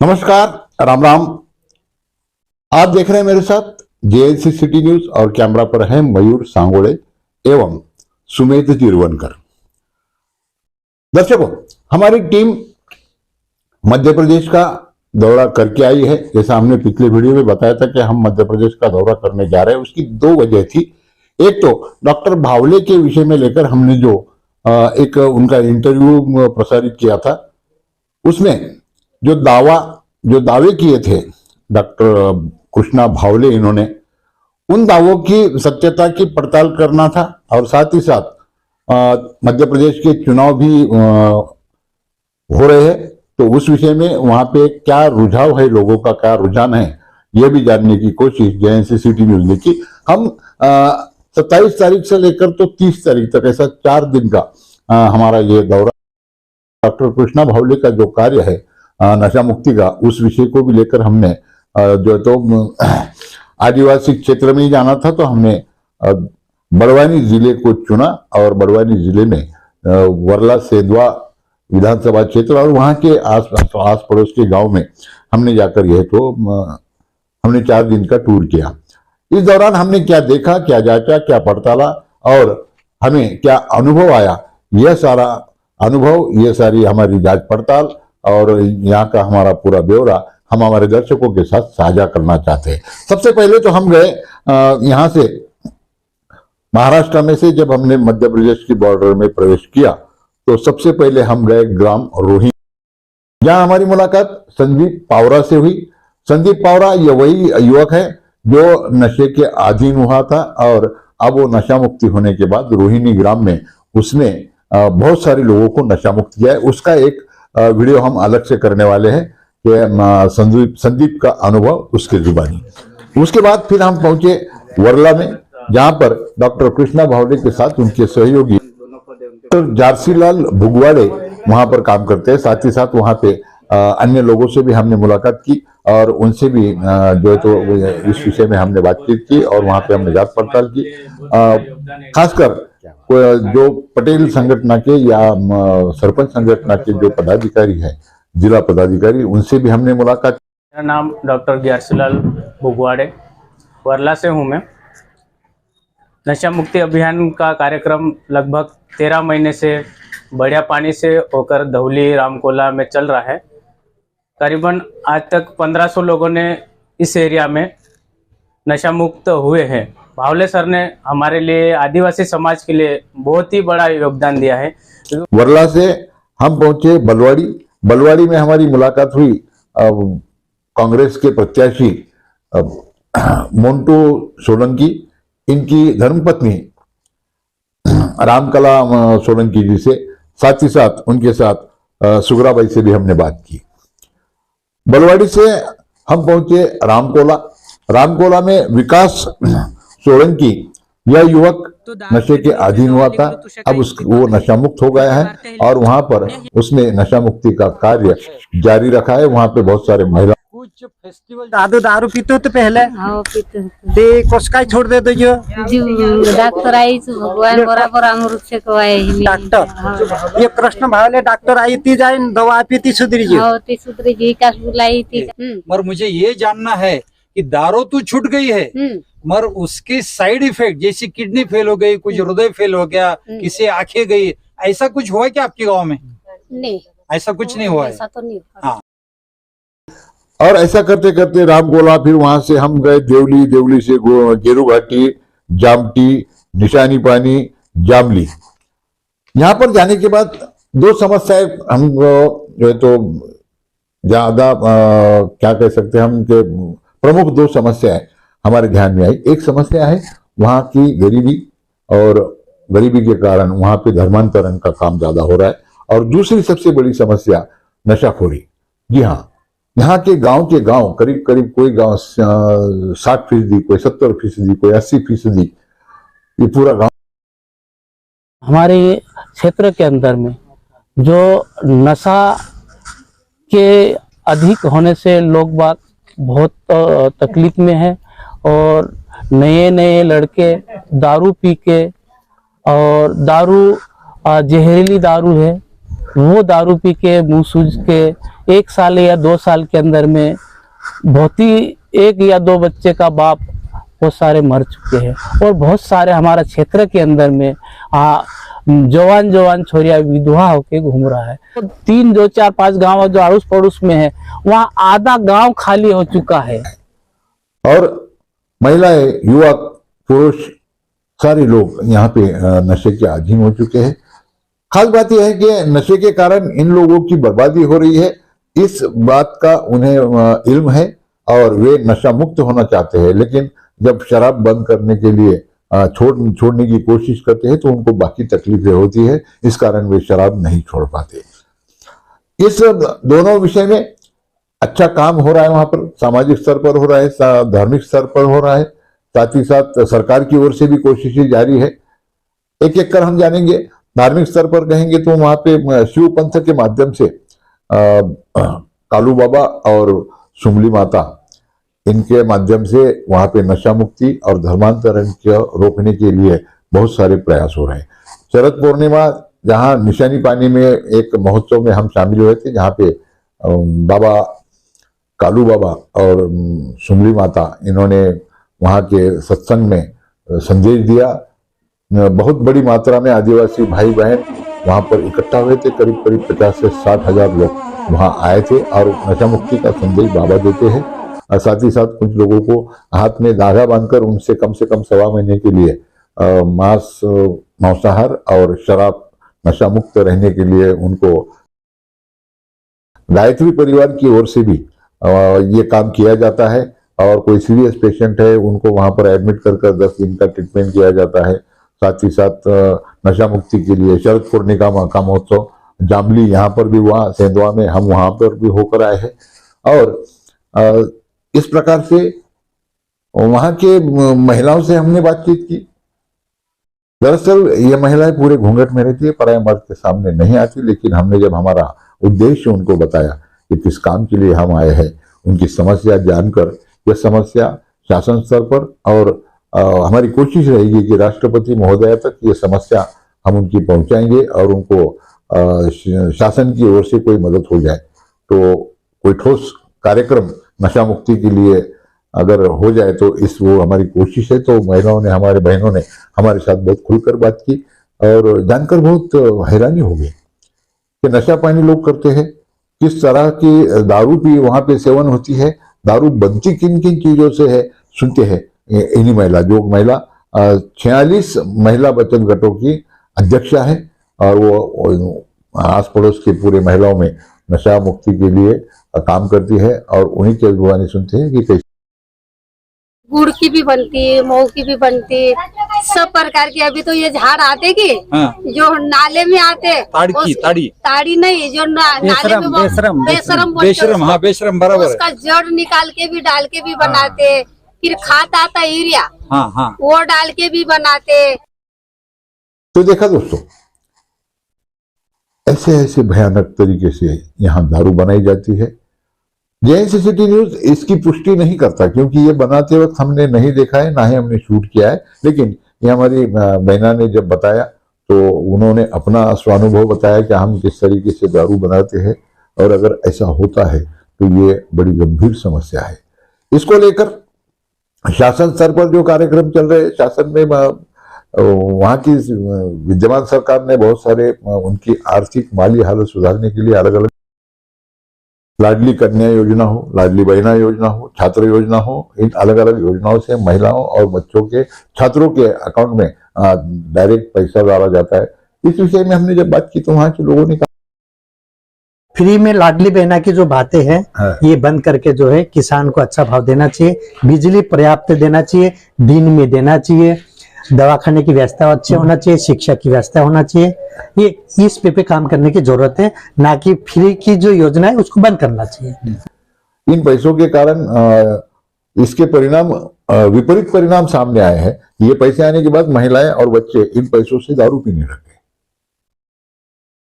नमस्कार, राम राम। आप देख रहे हैं मेरे साथ जेएलसी सिटी न्यूज और कैमरा पर है मयूर सांगोड़े एवं सुमेध तिरुवनकर। दर्शकों, हमारी टीम मध्य प्रदेश का दौरा करके आई है। जैसा हमने पिछले वीडियो में बताया था कि हम मध्य प्रदेश का दौरा करने जा रहे हैं, उसकी दो वजह थी। एक तो डॉक्टर भावले के विषय में लेकर हमने जो एक उनका इंटरव्यू प्रसारित किया था, उसमें जो दावे किए थे डॉक्टर कृष्णा भावले, इन्होंने उन दावों की सत्यता की पड़ताल करना था। और साथ ही साथ मध्य प्रदेश के चुनाव भी हो रहे हैं, तो उस विषय में वहां पे क्या रुझाव है, लोगों का क्या रुझान है, यह भी जानने की कोशिश जेएनसी सिटी न्यूज ने की। हम 27 तारीख से लेकर तो 30 तारीख तक, ऐसा 4 दिन का हमारा ये दौरा, डॉक्टर कृष्णा भावले का जो कार्य है नशा मुक्ति का, उस विषय को भी लेकर हमने जो तो आदिवासी क्षेत्र में ही जाना था, तो हमने बड़वानी जिले को चुना और बड़वानी जिले में वर्ला सेंधवा विधानसभा क्षेत्र और वहां के आस पड़ोस के गांव में हमने जाकर यह तो हमने 4 दिन का टूर किया। इस दौरान हमने क्या देखा, क्या जांचा, क्या पड़ताला और हमें क्या अनुभव आया, यह सारा अनुभव, यह सारी हमारी जांच पड़ताल और यहाँ का हमारा पूरा ब्यौरा हम हमारे दर्शकों के साथ साझा करना चाहते हैं। सबसे पहले तो हम गए यहाँ से महाराष्ट्र में से, जब हमने मध्य प्रदेश की बॉर्डर में प्रवेश किया तो सबसे पहले हम गए ग्राम रोहिणी, जहां हमारी मुलाकात संदीप पावरा से हुई। संदीप पावरा ये वही युवक है जो नशे के अधीन हुआ था और अब वो नशा मुक्ति होने के बाद रोहिणी ग्राम में उसने बहुत सारे लोगों को नशा मुक्त किया है। उसका एक वीडियो हम अलग से करने वाले हैं कि संदीप का अनुभव उसके जुबानी। उसके बाद फिर हम पहुंचे वर्ला में, जहां पर डॉक्टर कृष्णा भावले के साथ उनके सहयोगी डॉक्टर जारसीलाल भुगवाड़े वहां पर काम करते हैं। साथ ही साथ वहां पे अन्य लोगों से भी हमने मुलाकात की और उनसे भी जो तो इस विषय में हमने बातचीत की और वहां पे हमने जांच पड़ताल की। खासकर जो पटेल संगठन के या सरपंच संगठन के जो पदाधिकारी है, जिला पदाधिकारी, उनसे भी हमने मुलाकात। मेरा नाम डॉक्टर जारसीलाल भुगवाड़े, वर्ला से हूँ मैं। नशा मुक्ति अभियान का कार्यक्रम लगभग 13 महीने से बढ़िया पानी से होकर धौली रामकोला में चल रहा है। करीबन आज तक 1500 लोगों ने इस एरिया में नशा मुक्त हुए हैं। भावले सर ने हमारे लिए, आदिवासी समाज के लिए बहुत ही बड़ा योगदान दिया है। वर्ला से हम पहुंचे बलवाड़ी। बलवाड़ी में हमारी मुलाकात हुई कांग्रेस के प्रत्याशी मोन्टू सोलंकी, इनकी धर्मपत्नी रामकला सोलंकी जी से, साथ ही साथ उनके साथ सुगराबाई से भी हमने बात की। बलवाड़ी से हम पहुंचे रामकोला। रामकोला में विकास सोलंकी, यह युवक नशे के अधीन हुआ था, अब वो नशा मुक्त हो गया है और वहां पर उसने नशा मुक्ति का कार्य जारी रखा है। वहां पे बहुत सारे महिला कुछ फेस्टिवल दारू पीते होते पहले, हाँ पीते ते कोसकाई छोड़ दे दो जो डॉक्टर आई भगवान बराबर अमृत से कवाए डॉक्टर ये कृष्ण भावले डॉक्टर आई थी, जाए दवा पीती सुधरी जी। हाँ ती सुधरी जी का बुलाई थी। मगर मुझे ये जानना है कि दारू तो छूट गई है, मगर उसके साइड इफेक्ट जैसे किडनी फेल हो गई, कुछ हृदय फेल हो गया, किसी आंखें गई, ऐसा कुछ हुआ क्या आपके गांव में? नहीं, ऐसा कुछ नहीं हुआ है। ऐसा तो नहीं हुआ। हाँ। और ऐसा करते करते रामकोला, फिर वहां से हम गए देवली, देवली से गेरू घाटी, जामटी, निशानी पानी, जामली। यहाँ पर जाने के बाद 2 समस्याएं हम जो है तो ज्यादा क्या कह सकते हैं हम के प्रमुख 2 समस्याएं हमारे ध्यान में आई। एक समस्या है वहां की गरीबी, और गरीबी के कारण वहां पे धर्मांतरण का काम ज्यादा हो रहा है। और दूसरी सबसे बड़ी समस्या नशाखोरी। जी हाँ, यहाँ के गांव करीब करीब कोई गांव 60%, कोई 70%, कोई 80%, ये पूरा गांव। हमारे क्षेत्र के अंदर में जो नशा के अधिक होने से लोग बाग बहुत तकलीफ में है और नए लड़के दारू पी के, और दारू जहरीली दारू है, वो दारू पी के मुंह सूज के 1 साल या 2 साल के अंदर में बहुत ही 1 या 2 बच्चे का बाप बहुत सारे मर चुके हैं, और बहुत सारे हमारा क्षेत्र के अंदर में जवान छोरिया विधवा होके घूम रहा है। 3 2 4 5 गांव जो अड़ोस पड़ोस में है, वहाँ आधा गांव खाली हो चुका है। और महिलाएं, युवक, पुरुष, सारे लोग यहाँ पे नशे के अधीन हो चुके हैं। खास बात यह है कि नशे के कारण इन लोगों की बर्बादी हो रही है, इस बात का उन्हें इल्म है और वे नशा मुक्त होना चाहते हैं, लेकिन जब शराब बंद करने के लिए छोड़ने की कोशिश करते हैं तो उनको बाकी तकलीफें होती है, इस कारण वे शराब नहीं छोड़ पाते। इस दोनों विषय में अच्छा काम हो रहा है, वहां पर सामाजिक स्तर पर हो रहा है, धार्मिक स्तर पर हो रहा है, साथ ही साथ सरकार की ओर से भी कोशिशें जारी है। एक एक कर हम जानेंगे। धार्मिक स्तर पर कहेंगे तो वहां पे शिव पंथ के माध्यम से कालू बाबा और सुमली माता, इनके माध्यम से वहां पे नशा मुक्ति और धर्मांतरण को रोकने के लिए बहुत सारे प्रयास हो रहे हैं। शरद पूर्णिमा, जहां निशानी पानी में एक महोत्सव में हम शामिल हुए थे, जहां पे बाबा कालू बाबा और सुमली माता, इन्होंने वहां के सत्संग में संदेश दिया। बहुत बड़ी मात्रा में आदिवासी भाई बहन वहां पर इकट्ठा हुए थे, करीब 50 से 60 हजार लोग वहां आए थे और नशा मुक्ति का संदेश बाबा देते हैं। और साथ ही साथ कुछ लोगों को हाथ में धागा बांधकर उनसे कम से कम 1.25 महीने के लिए मांसाहार और शराब नशा मुक्त रहने के लिए उनको गायत्री परिवार की ओर से भी ये काम किया जाता है। और कोई सीरियस पेशेंट है, उनको वहां पर एडमिट कर 10 दिन का ट्रीटमेंट किया जाता है। साथ ही साथ नशा मुक्ति के लिए शरद पूर्णिमा का महोत्सव जामली यहाँ पर भी हुआ, सेंधवा में हम वहां पर भी होकर आए हैं। और इस प्रकार से वहां के महिलाओं से हमने बातचीत की। दरअसल ये महिलाएं पूरे घूंघट में रहती है, पराये मर्द के सामने नहीं आती, लेकिन हमने जब हमारा उद्देश्य उनको बताया कि किस काम के लिए हम आए हैं, उनकी समस्या जानकर, यह समस्या शासन स्तर पर और हमारी कोशिश रहेगी कि राष्ट्रपति महोदय तक ये समस्या हम उनकी पहुंचाएंगे और उनको शासन की ओर से कोई मदद हो जाए तो कोई ठोस कार्यक्रम नशा मुक्ति के लिए अगर हो जाए तो वो हमारी कोशिश है। तो महिलाओं ने, हमारे बहनों ने हमारे साथ बहुत खुलकर बात की और जानकर बहुत हैरानी हो गई कि नशा पानी लोग करते हैं, किस तरह की दारू भी वहां पे सेवन होती है, दारू बनती किन किन चीजों से है, सुनते हैं इन्हीं महिला 46 महिला बचत गटों की अध्यक्षा है और वो आस पड़ोस के पूरे महिलाओं में नशा मुक्ति के लिए काम करती है और उन्हीं की जुबानी सुनते हैं कि कैसे गुड़ की भी बनती है, मऊ की भी बनती है, सब प्रकार की। अभी तो ये झाड़ आते की जो नाले में आते, ताड़ी नहीं, जो नाले में बेशरम, हाँ बेशरम बराबर, उसका जड़ निकाल के भी डाल के भी बनाते। फिर खाद आता यूरिया, हाँ वो डाल के भी बनाते। तो देखा दोस्तों, ऐसे ऐसे भयानक तरीके से यहाँ दारू बनाई जाती है। जेएनसी सिटी न्यूज इसकी पुष्टि नहीं करता क्योंकि ये बनाते वक्त हमने नहीं देखा है, ना ही हमने शूट किया है, लेकिन ये हमारी बहना ने जब बताया तो उन्होंने अपना स्वानुभव बताया कि हम किस तरीके से दारू बनाते हैं और अगर ऐसा होता है तो ये बड़ी गंभीर समस्या है। इसको लेकर शासन स्तर पर जो कार्यक्रम चल रहे हैं, शासन में वहां की विद्यमान सरकार ने बहुत सारे उनकी आर्थिक माली हालत सुधारने के लिए अलग अलग लाडली कन्या योजना हो, लाडली बहना योजना हो, छात्र योजना हो, इन अलग अलग योजनाओं से महिलाओं और बच्चों के, छात्रों के अकाउंट में डायरेक्ट पैसा डाला जाता है। इस विषय में हमने जब बात की तो वहां के लोगों ने कहा फ्री में लाडली बहना की जो बातें हैं ये बंद करके जो है किसान को अच्छा भाव देना चाहिए, बिजली पर्याप्त देना चाहिए, दिन में देना चाहिए, दवाखाने की व्यवस्था अच्छी होना चाहिए, शिक्षा की व्यवस्था होना चाहिए। ये इस पे काम करने की जरूरत है, ना कि फ्री की जो योजना है उसको बंद करना चाहिए। इन पैसों के कारण इसके परिणाम, विपरीत परिणाम सामने आए हैं। ये पैसे आने के बाद महिलाएं और बच्चे इन पैसों से दारू पीने लग गए।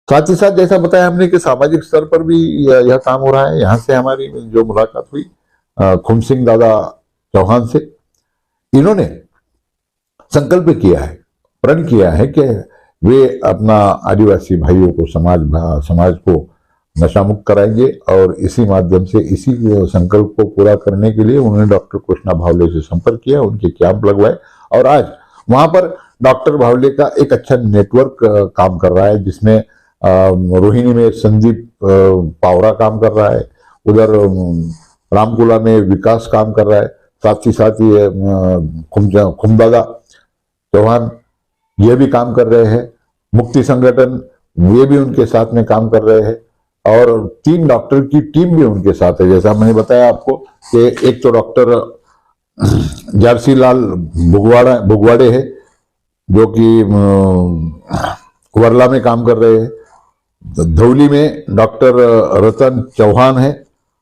साथ ही साथ जैसा बताया हमने कि सामाजिक स्तर पर भी यह काम हो रहा है। यहाँ से हमारी जो मुलाकात हुई खुम सिंह दादा चौहान से, इन्होंने संकल्प किया है, प्रण किया है कि वे अपना आदिवासी भाइयों को समाज को नशा मुक्त कराएंगे और इसी माध्यम से इसी संकल्प को पूरा करने के लिए उन्होंने डॉक्टर कृष्णा भावले से संपर्क किया, उनके कैंप लगवाए और आज वहां पर डॉक्टर भावले का एक अच्छा नेटवर्क काम कर रहा है, जिसमें रोहिणी में संदीप पावरा काम कर रहा है, उधर रामकुला में विकास काम कर रहा है, साथ ही ये खुमदादा चौहान ये भी काम कर रहे हैं, मुक्ति संगठन वे भी उनके साथ में काम कर रहे हैं और 3 डॉक्टर की टीम भी उनके साथ है। जैसा मैंने बताया आपको कि एक तो डॉक्टर जर्सीलाल भुगवाड़े है जो कि वर्ला में काम कर रहे हैं, धौली में डॉक्टर रतन चौहान है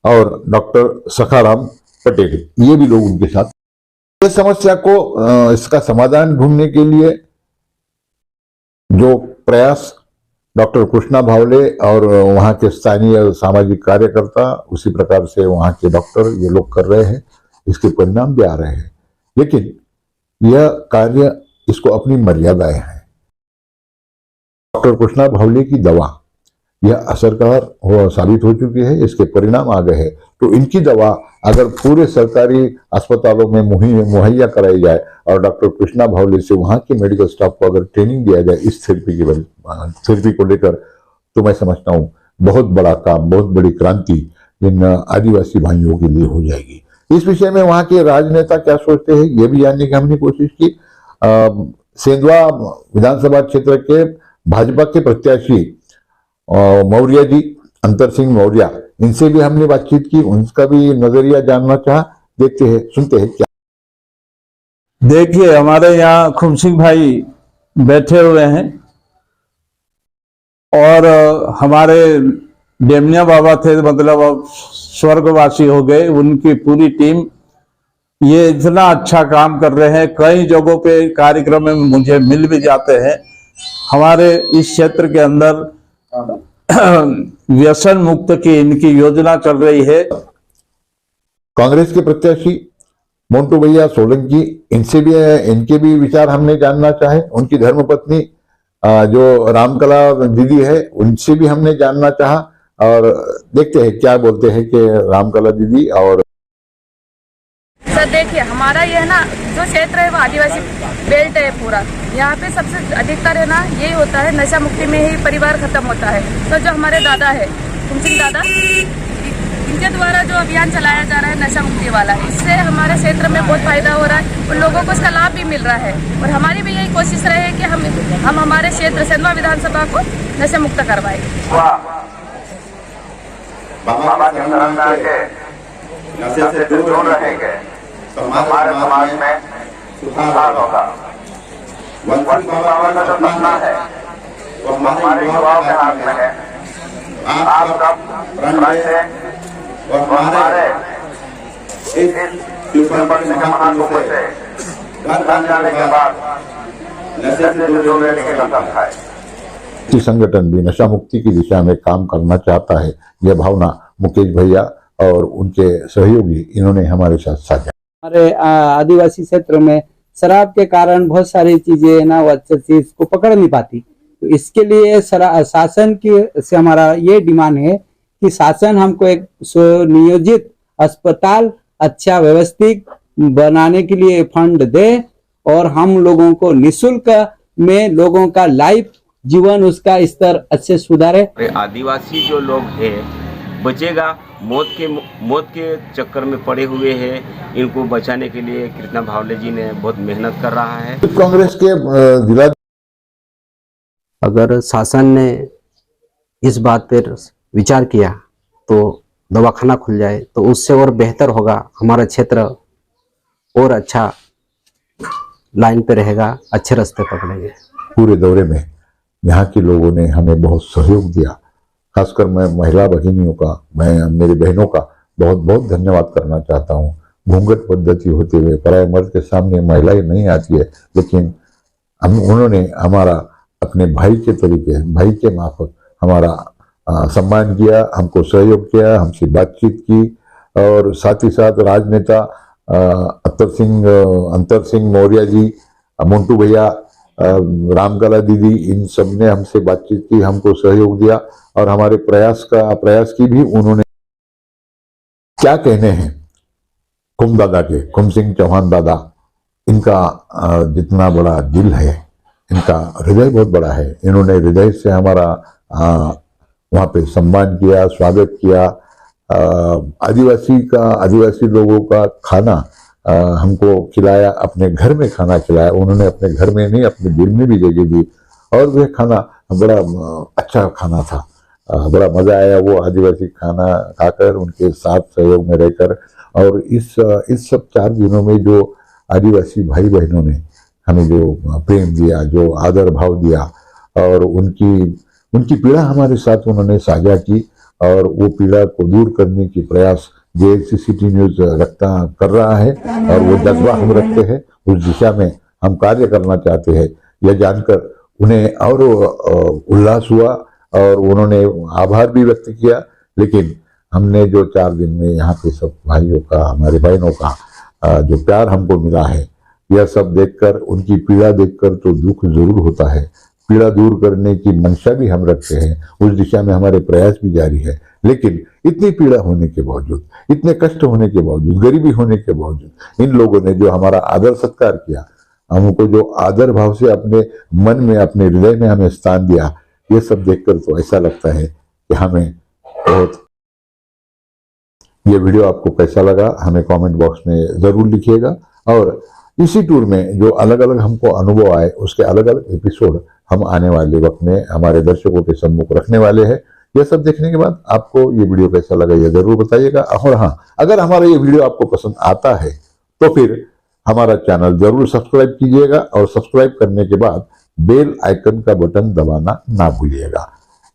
और डॉक्टर सखाराम पटेल, ये भी लोग उनके साथ। इस समस्या को इसका समाधान ढूंढने के लिए जो प्रयास डॉक्टर कृष्णा भावले और वहाँ के स्थानीय सामाजिक कार्यकर्ता उसी प्रकार से वहाँ के डॉक्टर ये लोग कर रहे हैं, इसके परिणाम भी आ रहे हैं, लेकिन यह कार्य इसको अपनी मर्यादाएं हैं। डॉक्टर कृष्णा भावले की दवा यह असरकार साबित हो चुकी है, इसके परिणाम आ गए हैं, तो इनकी दवा अगर पूरे सरकारी अस्पतालों में मुहैया कराई जाए और डॉक्टर कृष्णा भावले से वहाँ के मेडिकल स्टाफ को अगर ट्रेनिंग दिया जाए इस थेरेपी को लेकर, तो मैं समझता हूँ बहुत बड़ा काम, बहुत बड़ी क्रांति इन आदिवासी भाइयों के लिए हो जाएगी। इस विषय में वहाँ के राजनेता क्या सोचते हैं ये भी जानने की हमने कोशिश की। सेंधवा विधानसभा क्षेत्र के भाजपा के प्रत्याशी मौर्य जी, अंतर सिंह मौर्य, इनसे भी हमने बातचीत की, उनका भी नजरिया जानना चाहा। देखते हैं, सुनते हैं क्या। देखिए, हमारे यहाँ खुम सिंह भाई बैठे हुए हैं और हमारे डेमनिया बाबा थे, मतलब अब स्वर्गवासी हो गए, उनकी पूरी टीम ये इतना अच्छा काम कर रहे हैं। कई जगहों पे कार्यक्रम में मुझे मिल भी जाते हैं। हमारे इस क्षेत्र के अंदर व्यसन मुक्त की इनकी योजना चल रही है। कांग्रेस के प्रत्याशी मोन्टू भैया सोलंकी, इनके भी विचार हमने जानना चाहे। उनकी धर्मपत्नी जो रामकला दीदी है, उनसे भी हमने जानना चाहा और देखते हैं क्या बोलते हैं कि रामकला दीदी। और सर देखिए, हमारा ये है ना जो क्षेत्र है वो आदिवासी बेल्ट है पूरा, यहाँ पे सबसे अधिकतर है ना यही होता है, नशा मुक्ति में ही परिवार खत्म होता है। तो जो हमारे दादा है खुम सिंह दादा, इनके द्वारा जो अभियान चलाया जा रहा है नशा मुक्ति वाला, इससे हमारे क्षेत्र में बहुत फायदा हो रहा है और लोगों को इसका लाभ भी मिल रहा है। और हमारी भी यही कोशिश रहे कि हम हमारे क्षेत्र सेंधवा विधानसभा को नशा मुक्त करवाएं। नशे से दूर रहेंगे तो हमारे समाज में सुधार होगा। वंचित बाबा का जो सपना है वो हमारे युवाओं के हाथ में है। आप सब प्रण से और हमारे इस ऊपर से महापुरुषों से घर जाने के बाद नशे से दूर रहने की कसम खाए। संगठन भी नशा मुक्ति की दिशा में काम करना चाहता है, यह भावना मुकेश भैया और उनके सहयोगी इन्होंने हमारे साथ साझा। हमारे आदिवासी क्षेत्र में शराब के कारण बहुत सारी चीजें ना वो अच्छे से इसको पकड़ नहीं पाती, तो इसके लिए शासन की से हमारा ये डिमांड है कि शासन हमको एक सुनियोजित अस्पताल अच्छा व्यवस्थित बनाने के लिए फंड दे और हम लोगों को निःशुल्क में लोगों का लाइफ जीवन उसका स्तर अच्छे सुधारे। आदिवासी जो लोग हैं बचेगा, मौत के चक्कर में पड़े हुए हैं, इनको बचाने के लिए कृष्णा भावले जी ने बहुत मेहनत कर रहा है। कांग्रेस के जिला अगर शासन ने इस बात पर विचार किया तो दवाखाना खुल जाए तो उससे और बेहतर होगा, हमारा क्षेत्र और अच्छा लाइन पे रहेगा, अच्छे रास्ते पकड़ेंगे। पूरे दौरे में यहाँ के लोगों ने हमें बहुत सहयोग दिया, खासकर मैं महिला भगिनियों का, मैं मेरी बहनों का बहुत बहुत धन्यवाद करना चाहता हूँ। घूंघट पद्धति होते हुए पराये मर्द के सामने महिलाएं नहीं आती है, लेकिन उन्होंने हमारा अपने भाई के तरीके, भाई के माफक हमारा सम्मान किया, हमको सहयोग किया, हमसे बातचीत की और साथ ही साथ राजनेता अंतर सिंह मौर्य जी, मोन्टू भैया, रामकला दीदी, इन सब ने हमसे बातचीत की, हमको सहयोग दिया और हमारे प्रयास की भी उन्होंने क्या कहने हैं कुम दादा के, कुम सिंह चौहान दादा, इनका जितना बड़ा दिल है, इनका हृदय बहुत बड़ा है। इन्होंने हृदय से हमारा वहाँ पे सम्मान किया, स्वागत किया। आदिवासी लोगों का खाना हमको खिलाया, अपने घर में खाना खिलाया। उन्होंने अपने घर में नहीं, अपने दिल में भी जगह दी और वह खाना बड़ा अच्छा खाना था। बड़ा मजा आया वो आदिवासी खाना खाकर, उनके साथ सहयोग में रहकर। और इस सब 4 दिनों में जो आदिवासी भाई बहनों ने हमें जो प्रेम दिया, जो आदर भाव दिया और उनकी पीड़ा हमारे साथ उन्होंने साझा की और वो पीड़ा को दूर करने की प्रयास JLC सिटी न्यूज कर रहा है और वो जज्बा हम रखते हैं। उस दिशा में हम कार्य करना चाहते हैं। यह जानकर उन्हें और उल्लास हुआ और उन्होंने आभार भी व्यक्त किया। लेकिन हमने जो 4 दिन में यहाँ पे सब भाइयों का, हमारे बहनों का जो प्यार हमको मिला है, यह सब देखकर, उनकी पीड़ा देखकर तो दुख जरूर होता है। पीड़ा दूर करने की मंशा भी हम रखते हैं, उस दिशा में हमारे प्रयास भी जारी है। लेकिन इतनी पीड़ा होने के बावजूद, इतने कष्ट होने के बावजूद, गरीबी होने के बावजूद इन लोगों ने जो हमारा आदर सत्कार किया, हमको जो आदर भाव से अपने मन में, अपने हृदय में हमें स्थान दिया, ये सब देखकर तो ऐसा लगता है कि हमें बहुत। ये वीडियो आपको कैसा लगा हमें कमेंट बॉक्स में जरूर लिखिएगा। और इसी टूर में जो अलग अलग हमको अनुभव आए, उसके अलग अलग एपिसोड हम आने वाले वक्त में हमारे दर्शकों के सम्मुख रखने वाले हैं। यह सब देखने के बाद आपको ये वीडियो कैसा लगा ये जरूर बताइएगा। और हाँ, अगर हमारा ये वीडियो आपको पसंद आता है तो फिर हमारा चैनल जरूर सब्सक्राइब कीजिएगा और सब्सक्राइब करने के बाद बेल आइकन का बटन दबाना ना भूलिएगा।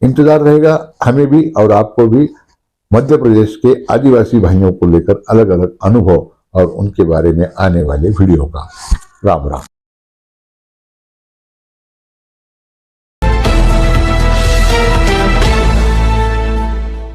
इंतजार रहेगा हमें भी और आपको भी मध्य प्रदेश के आदिवासी भाइयों को लेकर अलग अलग अनुभव और उनके बारे में आने वाले वीडियो का। राम राम।